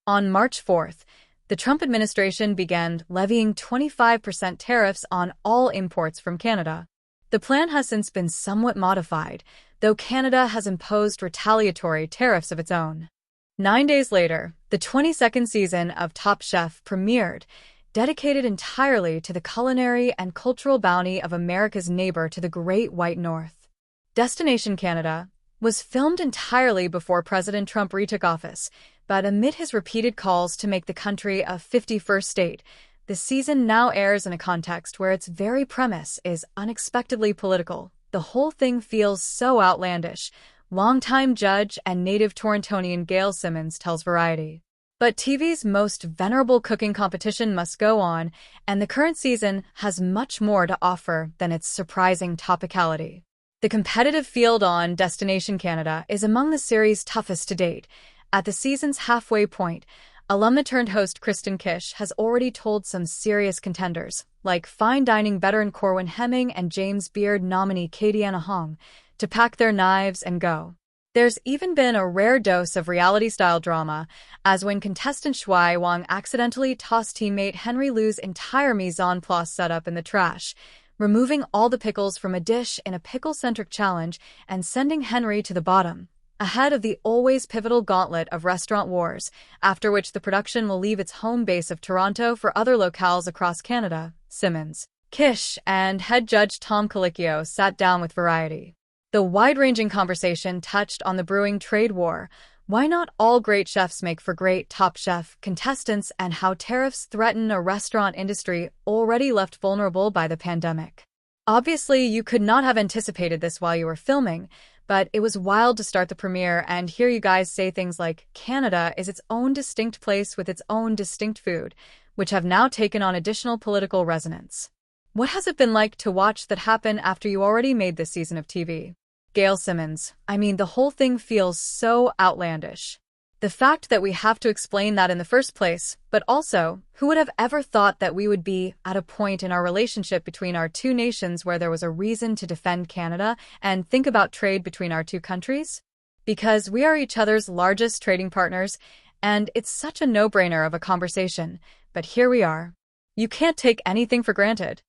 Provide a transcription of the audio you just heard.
On March 4th, the Trump administration began levying 25% tariffs on all imports from Canada. The plan has since been somewhat modified, though Canada has imposed retaliatory tariffs of its own. 9 days later, the 22nd season of Top Chef premiered, dedicated entirely to the culinary and cultural bounty of America's neighbor to the Great White North. Destination Canada was filmed entirely before President Trump retook office, but amid his repeated calls to make the country a 51st state, the season now airs in a context where its very premise is unexpectedly political. The whole thing feels so outlandish, longtime judge and native Torontonian Gail Simmons tells Variety. But TV's most venerable cooking competition must go on, and the current season has much more to offer than its surprising topicality. The competitive field on Destination Canada is among the series' toughest to date. At the season's halfway point, alumna-turned-host Kristen Kish has already told some serious contenders, like fine dining veteran Corwin Hemming and James Beard nominee Katie Anna Hong, to pack their knives and go. There's even been a rare dose of reality-style drama, as when contestant Shui Wang accidentally tossed teammate Henry Liu's entire mise en place setup in the trash, removing all the pickles from a dish in a pickle-centric challenge and sending Henry to the bottom, ahead of the always pivotal gauntlet of Restaurant Wars, after which the production will leave its home base of Toronto for other locales across Canada. Simmons, Kish, and head judge Tom Colicchio sat down with Variety. The wide-ranging conversation touched on the brewing trade war, why not all great chefs make for great Top Chef contestants, and how tariffs threaten a restaurant industry already left vulnerable by the pandemic. Obviously, you could not have anticipated this while you were filming, but it was wild to start the premiere and hear you guys say things like Canada is its own distinct place with its own distinct food, which have now taken on additional political resonance. What has it been like to watch that happen after you already made this season of TV? Gail Simmons, I mean, the whole thing feels so outlandish. The fact that we have to explain that in the first place, but also, who would have ever thought that we would be at a point in our relationship between our two nations where there was a reason to defend Canada and think about trade between our two countries? Because we are each other's largest trading partners, and it's such a no-brainer of a conversation, but here we are. You can't take anything for granted.